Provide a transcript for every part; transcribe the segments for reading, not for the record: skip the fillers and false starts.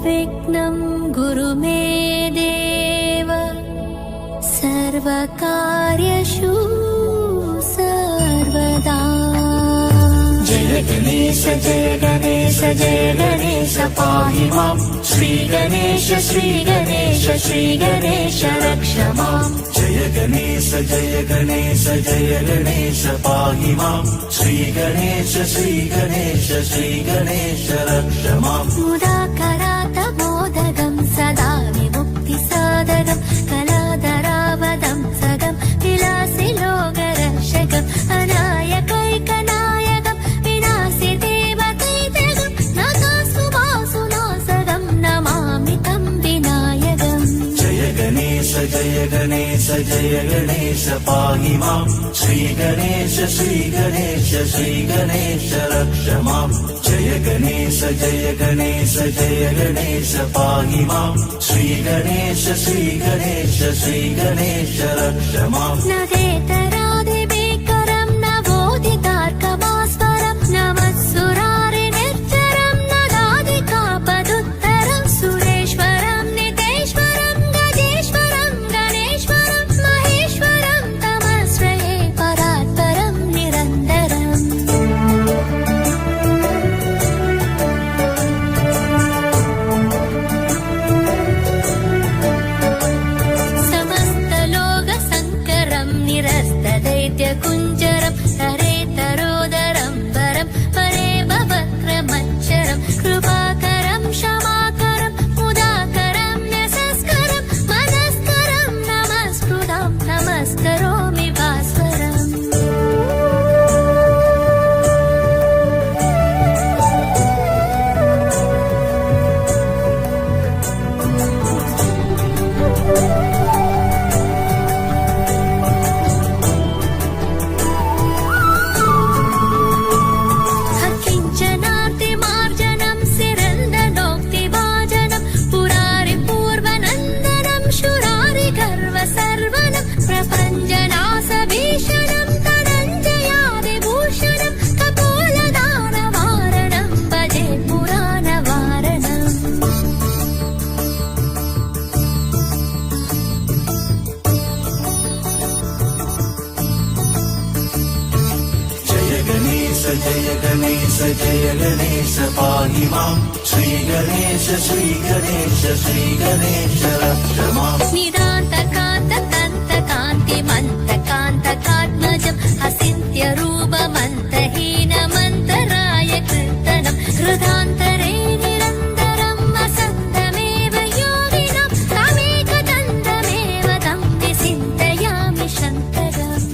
निर्विघ्नं गुरु मे देव सर्वकार्येषु सर्वदा। जय गणेश जय गणेश जय गणेश पाहि मां। श्री गणेश श्री गणेश श्री गणेश रक्ष मां। जय गणेश जय गणेश जय गणेश पाहि मां। श्री गणेश श्री गणेश श्री गणेश रक्ष मां। मुदाकरात मोदगं सदा विमुक्तिसाधकं कलाधरावदं सगं विलासि लोकरक्षकम् अनायकैकनायकं विनाशि देवकैतकं नतास्तुवासुनासगं नमामि तं विनायकम्। जय गणेश जय गणेश जय गणेश पाहि मां। श्री गणेश श्री गणेश श्री गणेश रक्ष मां। जय गणेश जय गणेश जय गणेश पाहि मां। श्री गणेश श्री गणेश श्री गणेश रक्ष मां। नदेतरादिभीकरं नवोदितार्कभास्वरं नमस्सुरारिनिर्जरं नदादिकापदुत्तरं सुरेश्वरं नितेश्वरं गजेश्वरं गणेश्वरं महेश्वरं तमश्रये परात्परं निरन्तरम्। समस्तलोकशङ्करं निरस्तदैत्यकुञ्जरं तरेतरोदरं वरं परे भवक्रमच्चरं कृपाकरं क्षमाकरं मुदाकरं न्यसस्करं मनस्करं नमस्कृतं नमस्करोमि भास्वरम्। किञ्चनार्तिमार्जनं सिरन्दनोक्तिभाजनं पुरारिपूर्वनन्दनं शूरारिगर्वसर्वनं प्रपञ्चनाशभीषणं धनञ्जयादिभूषणं कपोलदानवारणं भजे पुराणवारणम्। जय गणेश जय गणेश जय गणेश पाहि मां। श्री गणेश श्री गणेश श्री गणेश रक्ष मां। निदान्तकान्तकान्तिमन्तकान्तकात्मजं अचिन्त्यरूपमन्तहीनमन्तराय कीर्तनं हृदान्तरे निरन्तरं वसन्तमेव योगिनं तमेकदन्तमेव तं विचिन्तयामि शङ्करम्।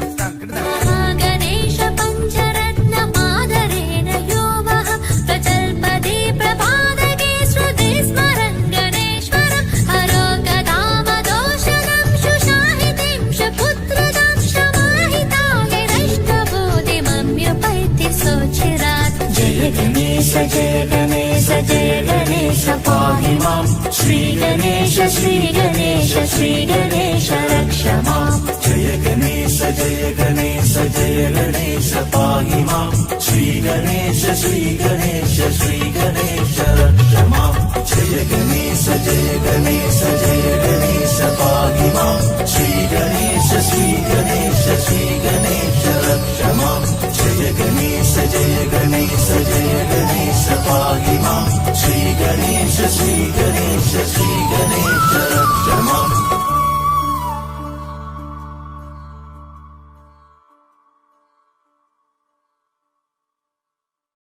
महागणेश पञ्चरत्नमादरेण यो वः प्रचल्पति प्रपादके श्रुति स्मरन् गणेश्वरं हरो गदामदोषणं सुशाहितिं शपुत्रदां शमाहितागिरष्टबोधिमम्युपैति सोचिरात्। जय गणेश जय गणेश जय गणेश पाहि मां। श्री गणेश श्री गणेश श्री गणेश रक्ष मां। जय गणेश जय गणेश जय गणेश पाहि मां। श्री गणेश श्री गणेश श्री गणेश रक्ष मां। जय गणेश जय गणेश जय गणेश पाहि मां। श्री गणेश श्री गणेश श्री गणेश रक्ष मां। जय गणेश जय गणेश जय गणेश पाहि मां।